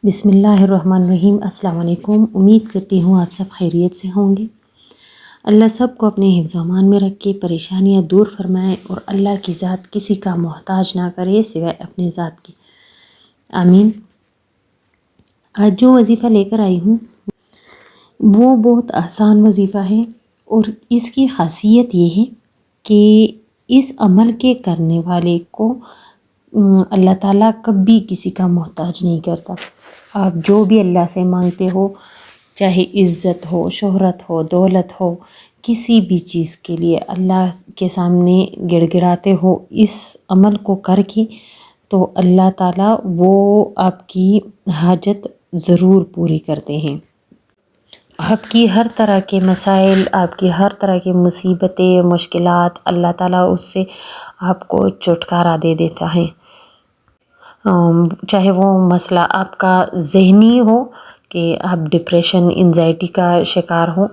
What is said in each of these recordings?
بسم اللہ الرحمن الرحیم۔ السلام علیکم۔ امید کرتی ہوں آپ سب خیریت سے ہوں گے۔ اللہ سب کو اپنے حفظ و امان میں رکھ کے پریشانیاں دور فرمائے اور اللہ کی ذات کسی کا محتاج نہ کرے سوائے اپنے ذات کی، آمین۔ آج جو وظیفہ لے کر آئی ہوں وہ بہت آسان وظیفہ ہے اور اس کی خاصیت یہ ہے کہ اس عمل کے کرنے والے کو اللہ تعالیٰ کبھی کسی کا محتاج نہیں کرتا۔ آپ جو بھی اللہ سے مانگتے ہو، چاہے عزت ہو، شہرت ہو، دولت ہو، کسی بھی چیز کے لیے اللہ کے سامنے گڑ گڑاتے ہو اس عمل کو کر کے، تو اللہ تعالیٰ وہ آپ کی حاجت ضرور پوری کرتے ہیں۔ آپ کی ہر طرح کے مسائل، آپ کی ہر طرح کی مصیبتیں، مشکلات، اللہ تعالیٰ اس سے آپ کو چھٹکارا دے دیتا ہے۔ چاہے وہ مسئلہ آپ کا ذہنی ہو کہ آپ ڈپریشن، انزائٹی کا شکار ہوں۔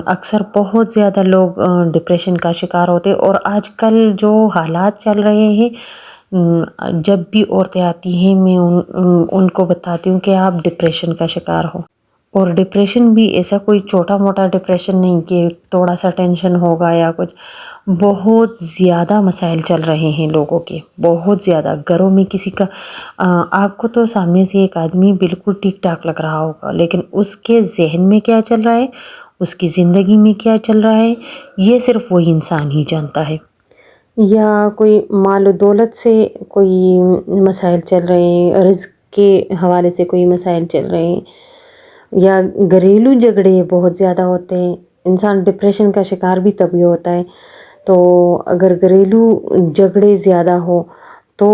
اکثر بہت زیادہ لوگ ڈپریشن کا شکار ہوتے، اور آج کل جو حالات چل رہے ہیں، جب بھی عورتیں آتی ہیں میں ان کو بتاتی ہوں کہ آپ ڈپریشن کا شکار ہو۔ اور ڈپریشن بھی ایسا کوئی چھوٹا موٹا ڈپریشن نہیں کہ تھوڑا سا ٹینشن ہوگا یا کچھ، بہت زیادہ مسائل چل رہے ہیں لوگوں کے، بہت زیادہ۔ گھروں میں کسی کا آپ کو تو سامنے سے ایک آدمی بالکل ٹھیک ٹھاک لگ رہا ہوگا، لیکن اس کے ذہن میں کیا چل رہا ہے، اس کی زندگی میں کیا چل رہا ہے، یہ صرف وہی انسان ہی جانتا ہے۔ یا کوئی مال و دولت سے کوئی مسائل چل رہے ہیں، رزق کے حوالے سے کوئی مسائل چل رہے ہیں، یا گھریلو جھگڑے بہت زیادہ ہوتے ہیں۔ انسان ڈپریشن کا شکار بھی تبھی ہوتا ہے تو اگر گھریلو جھگڑے زیادہ ہو تو،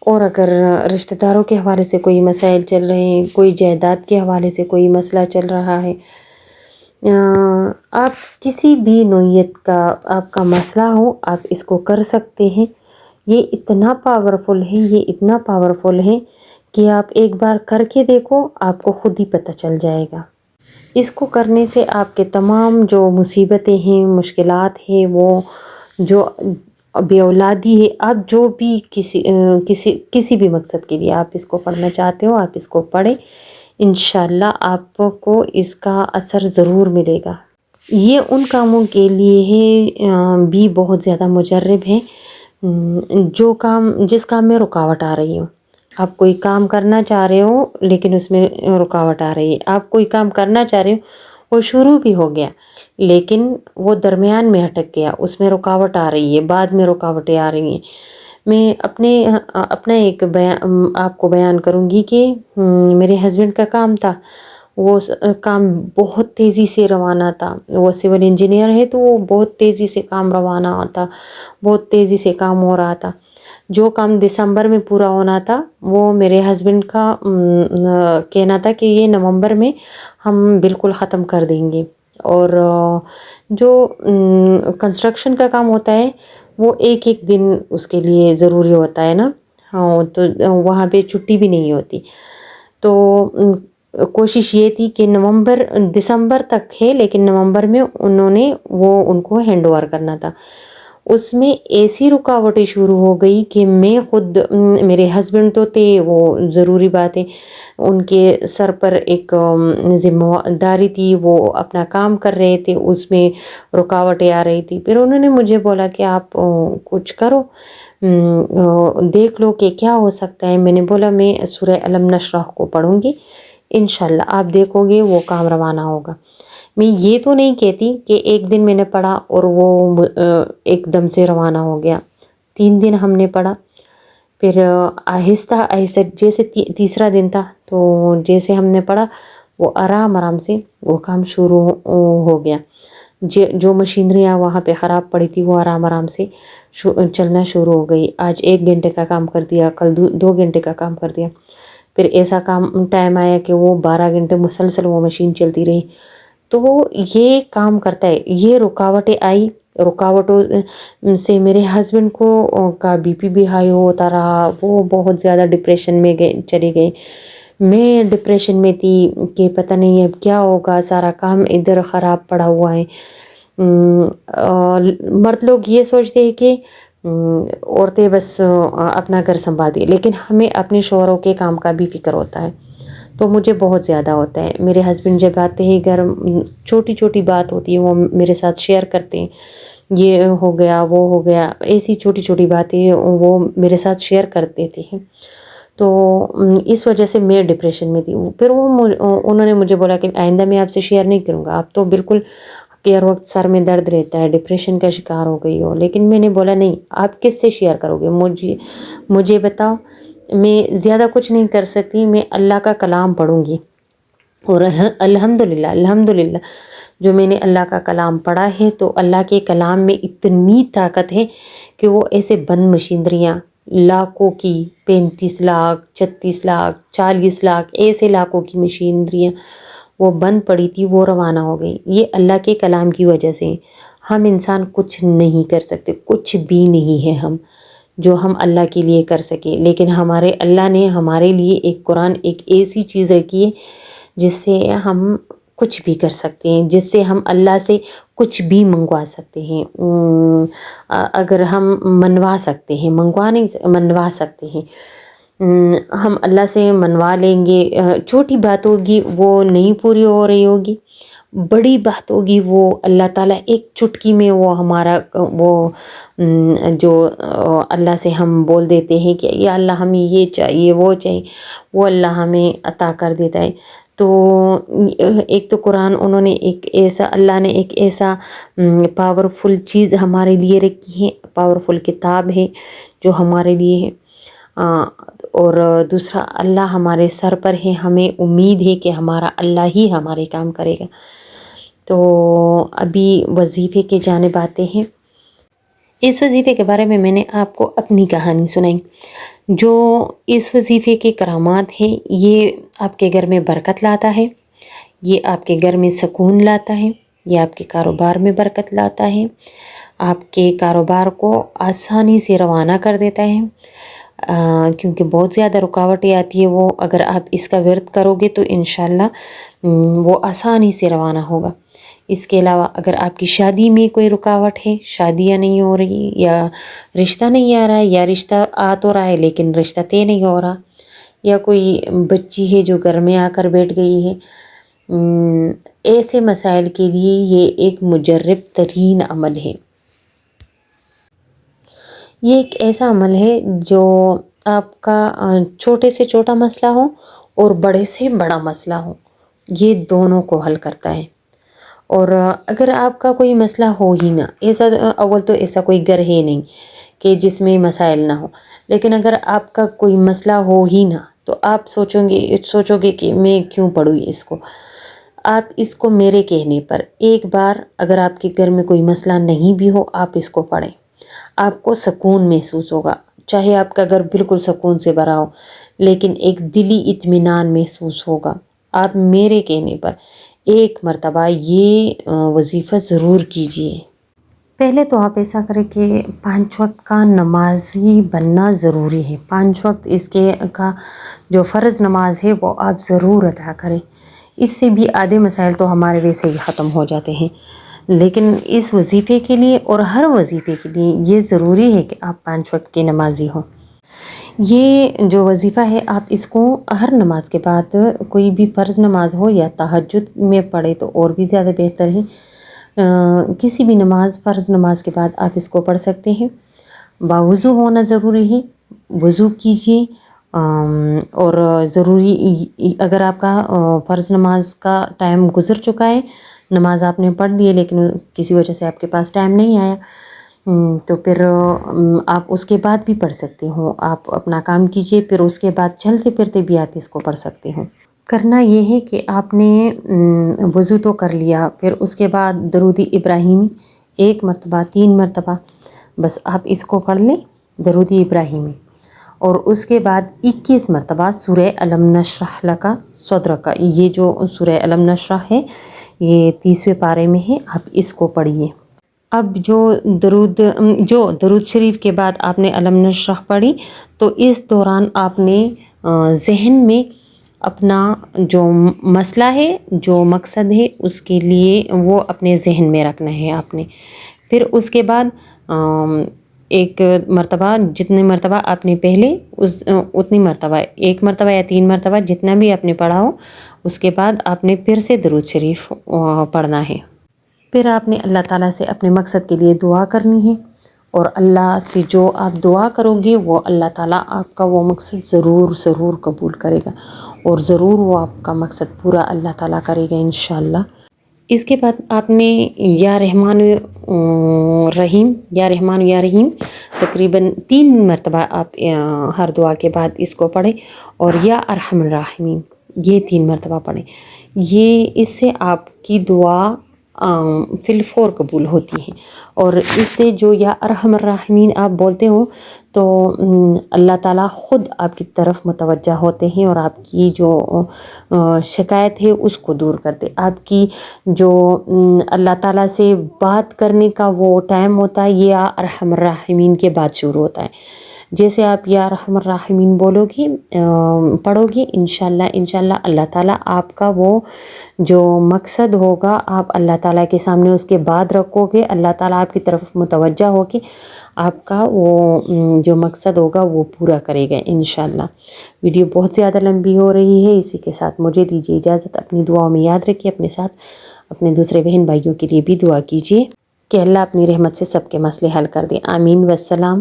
اور اگر رشتہ داروں کے حوالے سے کوئی مسائل چل رہے ہیں، کوئی جائیداد کے حوالے سے کوئی مسئلہ چل رہا ہے، آپ کسی بھی نوعیت کا آپ کا مسئلہ ہو، آپ اس کو کر سکتے ہیں۔ یہ اتنا پاورفل ہے، یہ اتنا پاورفل ہے کہ آپ ایک بار کر کے دیکھو، آپ کو خود ہی پتہ چل جائے گا۔ اس کو کرنے سے آپ کے تمام جو مصیبتیں ہیں، مشکلات ہیں، وہ جو بے اولادی ہے، آپ جو بھی کسی بھی مقصد کے لیے آپ اس کو پڑھنا چاہتے ہو، آپ اس کو پڑھیں، انشاءاللہ آپ کو اس کا اثر ضرور ملے گا۔ یہ ان کاموں کے لیے ہے بھی بہت زیادہ مجرب ہے جس کام میں رکاوٹ آ رہی ہو۔ آپ کوئی کام کرنا چاہ رہے ہو لیکن اس میں رکاوٹ آ رہی ہے، آپ کوئی کام کرنا چاہ رہے ہو، وہ شروع بھی ہو گیا لیکن وہ درمیان میں اٹک گیا، اس میں رکاوٹ آ رہی ہے، بعد میں رکاوٹیں آ رہی ہیں۔ میں اپنا ایک آپ کو بیان کروں گی کہ میرے ہسبینڈ کا کام تھا، وہ کام بہت تیزی سے روانہ تھا، وہ سول انجینئر ہے تو وہ بہت تیزی سے کام روانہ ہوتا، بہت تیزی سے کام ہو رہا تھا۔ جو کام دسمبر میں پورا ہونا تھا وہ میرے ہسبینڈ کا کہنا تھا کہ یہ نومبر میں ہم بالکل ختم کر دیں گے۔ اور جو کنسٹرکشن کا کام ہوتا ہے وہ ایک ایک دن اس کے لیے ضروری ہوتا ہے نا، ہاں، تو وہاں پہ چھٹی بھی نہیں ہوتی۔ تو کوشش یہ تھی کہ دسمبر تک ہے لیکن نومبر میں ان کو ہینڈ اوور کرنا تھا۔ اس میں ایسی رکاوٹیں شروع ہو گئی کہ میں خود، میرے ہسبینڈ تو تھے، وہ ضروری بات ہے، ان کے سر پر ایک ذمہ داری تھی، وہ اپنا کام کر رہے تھے، اس میں رکاوٹیں آ رہی تھی۔ پھر انہوں نے مجھے بولا کہ آپ کچھ کرو، دیکھ لو کہ کیا ہو سکتا ہے۔ میں نے بولا میں سورہ الم نشرح کو پڑھوں گی، انشاءاللہ آپ دیکھو گے وہ کام روانہ ہوگا۔ میں یہ تو نہیں کہتی کہ ایک دن میں نے پڑھا اور وہ ایک دم سے روانہ ہو گیا، 3 دن ہم نے پڑھا، پھر آہستہ آہستہ جیسے تیسرا دن تھا تو جیسے ہم نے پڑھا وہ آرام سے وہ کام شروع ہو گیا۔ جو مشینریاں وہاں پہ خراب پڑی تھی وہ آرام سے چلنا شروع ہو گئی۔ آج 1 گھنٹے کا کام کر دیا، کل 2 گھنٹے کا کام کر دیا، پھر ایسا ٹائم آیا کہ وہ 12 گھنٹے مسلسل وہ مشین چلتی رہی۔ تو یہ کام کرتا ہے، یہ رکاوٹیں آئی، رکاوٹوں سے میرے ہسبینڈ کا بی پی بھی ہائی ہوتا رہا، وہ بہت زیادہ ڈپریشن میں چلے گئے۔ میں ڈپریشن میں تھی کہ پتہ نہیں اب کیا ہوگا، سارا کام ادھر خراب پڑا ہوا ہے۔ مرد لوگ یہ سوچتے ہیں کہ عورتیں بس اپنا گھر سنبھالتی ہیں، لیکن ہمیں اپنے شوہروں کے کام کا بھی فکر ہوتا ہے۔ تو مجھے بہت زیادہ ہوتا ہے. میرے ہسبینڈ جب آتے ہیں گھر، چھوٹی چھوٹی بات ہوتی ہے وہ میرے ساتھ شیئر کرتے ہیں، یہ ہو گیا وہ ہو گیا، ایسی چھوٹی چھوٹی باتیں وہ میرے ساتھ شیئر کر دیتے ہیں. تو اس وجہ سے میں ڈپریشن میں تھی. پھر انہوں نے مجھے بولا کہ آئندہ میں آپ سے شیئر نہیں کروں گا، آپ تو بالکل کہ ہر وقت سر میں درد رہتا ہے، ڈپریشن کا شکار ہو گئی ہو. لیکن میں نے بولا نہیں، آپ کس سے شیئر کرو گے، مجھے بتاؤ. میں زیادہ کچھ نہیں کر سکتی، میں اللہ کا کلام پڑھوں گی. اور الحمدللہ جو میں نے اللہ کا کلام پڑھا ہے، تو اللہ کے کلام میں اتنی طاقت ہے کہ وہ ایسے بند مشینریاں لاکھوں کی، 35 لاکھ 36 لاکھ 40 لاکھ ایسے لاکھوں کی مشینریاں وہ بند پڑی تھی، وہ روانہ ہو گئی. یہ اللہ کے کلام کی وجہ سے. ہم انسان کچھ نہیں کر سکتے، کچھ بھی نہیں ہے ہم جو ہم اللہ کے لیے کر سکے. لیکن ہمارے اللہ نے ہمارے لیے ایک قرآن، ایک ایسی چیز رکھی ہے جس سے ہم کچھ بھی کر سکتے ہیں، جس سے ہم اللہ سے کچھ بھی منگوا سکتے ہیں. اگر ہم منوا سکتے ہیں، منگوا نہیں، منوا سکتے ہیں. ہم اللہ سے منوا لیں گے. چھوٹی بات ہوگی وہ نہیں پوری ہو رہی ہوگی، بڑی بات ہوگی وہ اللہ تعالیٰ ایک چٹکی میں وہ ہمارا وہ جو اللہ سے ہم بول دیتے ہیں کہ یا اللہ ہمیں یہ چاہیے وہ چاہیے، وہ اللہ ہمیں عطا کر دیتا ہے. تو ایک تو قرآن انہوں نے ایک ایسا، اللہ نے ایک ایسا پاورفل چیز ہمارے لیے رکھی ہے، پاورفل کتاب ہے جو ہمارے لیے ہے. اور دوسرا اللہ ہمارے سر پر ہے، ہمیں امید ہے کہ ہمارا اللہ ہی ہمارے کام کرے گا. تو ابھی وظیفے کی جانب آتے ہیں. اس وظیفے کے بارے میں نے آپ کو اپنی کہانی سنائی. جو اس وظیفے کے کرامات ہیں، یہ آپ کے گھر میں برکت لاتا ہے، یہ آپ کے گھر میں سکون لاتا ہے، یہ آپ کے کاروبار میں برکت لاتا ہے، آپ کے کاروبار کو آسانی سے روانہ کر دیتا ہے. کیونکہ بہت زیادہ رکاوٹیں آتی ہے، وہ اگر آپ اس کا ورد کرو گے تو انشاءاللہ وہ آسانی سے روانہ ہوگا. اس کے علاوہ اگر آپ کی شادی میں کوئی رکاوٹ ہے، شادیاں نہیں ہو رہی، یا رشتہ نہیں آ رہا ہے، یا رشتہ آ تو رہا ہے لیکن رشتہ طے نہیں ہو رہا، یا کوئی بچی ہے جو گھر میں آ کر بیٹھ گئی ہے، ایسے مسائل کے لیے یہ ایک مجرب ترین عمل ہے. یہ ایک ایسا عمل ہے جو آپ کا چھوٹے سے چھوٹا مسئلہ ہو اور بڑے سے بڑا مسئلہ ہو، یہ دونوں کو حل کرتا ہے. اور اگر آپ کا کوئی مسئلہ ہو ہی نہ، ایسا اول تو ایسا کوئی گھر ہے نہیں کہ جس میں مسائل نہ ہو، لیکن اگر آپ کا کوئی مسئلہ ہو ہی نہ تو آپ سوچو گے کہ میں کیوں پڑھوں اس کو. آپ اس کو میرے کہنے پر ایک بار اگر آپ کے گھر میں کوئی مسئلہ نہیں بھی ہو، آپ اس کو پڑھیں، آپ کو سکون محسوس ہوگا. چاہے آپ کا گھر بالکل سکون سے بھرا ہو، لیکن ایک دلی اطمینان محسوس ہوگا. آپ میرے کہنے پر ایک مرتبہ یہ وظیفہ ضرور کیجیے. پہلے تو آپ ایسا کریں کہ 5 وقت کا نمازی بننا ضروری ہے. 5 وقت اس کے کا جو فرض نماز ہے وہ آپ ضرور ادا کریں. اس سے بھی آدھے مسائل تو ہمارے ویسے ہی ختم ہو جاتے ہیں. لیکن اس وظیفے کے لیے اور ہر وظیفے کے لیے یہ ضروری ہے کہ آپ 5 وقت کی نمازی ہوں. یہ جو وظیفہ ہے آپ اس کو ہر نماز کے بعد، کوئی بھی فرض نماز ہو یا تہجد میں پڑھے تو اور بھی زیادہ بہتر ہے. کسی بھی نماز، فرض نماز کے بعد آپ اس کو پڑھ سکتے ہیں. باوضو ہونا ضروری ہے، وضو کیجیے. اور ضروری اگر آپ کا فرض نماز کا ٹائم گزر چکا ہے، نماز آپ نے پڑھ لی ہے لیکن کسی وجہ سے آپ کے پاس ٹائم نہیں آیا، تو پھر آپ اس کے بعد بھی پڑھ سکتے ہو. آپ اپنا کام کیجیے، پھر اس کے بعد چلتے پھرتے بھی آپ اس کو پڑھ سکتے ہو. کرنا یہ ہے کہ آپ نے وضو تو کر لیا، پھر اس کے بعد درود ابراہیمی 1 مرتبہ 3 مرتبہ بس آپ اس کو پڑھ لیں، درود ابراہیمی. اور اس کے بعد 21 مرتبہ سورہ الم نشرح لک صدرک. یہ جو سورہ الم نشرح ہے یہ 30ویں پارے میں ہے، آپ اس کو پڑھیے. اب جو درود شریف کے بعد آپ نے الم نشرح پڑھی، تو اس دوران آپ نے ذہن میں اپنا جو مسئلہ ہے، جو مقصد ہے، اس کے لیے وہ اپنے ذہن میں رکھنا ہے آپ نے. پھر اس کے بعد ایک مرتبہ جتنے مرتبہ آپ نے پہلے اتنی مرتبہ 1 مرتبہ یا 3 مرتبہ جتنا بھی آپ نے پڑھا ہو، اس کے بعد آپ نے پھر سے درود شریف پڑھنا ہے۔ پھر آپ نے اللہ تعالیٰ سے اپنے مقصد کے لیے دعا کرنی ہے، اور اللہ سے جو آپ دعا کرو گے وہ اللہ تعالیٰ آپ کا وہ مقصد ضرور قبول کرے گا، اور ضرور وہ آپ کا مقصد پورا اللہ تعالیٰ کرے گا انشاءاللہ۔ اس کے بعد آپ نے یا رحمان رحیم تقریباً 3 مرتبہ آپ ہر دعا کے بعد اس کو پڑھیں، اور یا ارحم الراحمین یہ 3 مرتبہ پڑھیں۔ یہ اس سے آپ کی دعا فی الفور قبول ہوتی ہے، اور اس سے جو یا ارحم الراحمین آپ بولتے ہو تو اللہ تعالیٰ خود آپ کی طرف متوجہ ہوتے ہیں، اور آپ کی جو شکایت ہے اس کو دور کرتے۔ آپ کی جو اللہ تعالیٰ سے بات کرنے کا وہ ٹائم ہوتا ہے، یہ یا ارحم الراحمین کے بعد شروع ہوتا ہے۔ جیسے آپ یا ارحم الراحمین پڑھو گی انشاءاللہ اللہ تعالیٰ آپ کا وہ جو مقصد ہوگا آپ اللہ تعالیٰ کے سامنے اس کے بعد رکھو گے، اللہ تعالیٰ آپ کی طرف متوجہ ہو کے آپ کا وہ جو مقصد ہوگا وہ پورا کرے گا انشاءاللہ۔ ویڈیو بہت زیادہ لمبی ہو رہی ہے، اسی کے ساتھ مجھے دیجیے اجازت۔ اپنی دعاؤں میں یاد رکھیے، اپنے ساتھ اپنے دوسرے بہن بھائیوں کے لیے بھی دعا کیجیے کہ اللہ اپنی رحمت سے سب کے مسئلے حل کر دے۔ آمین والسلام۔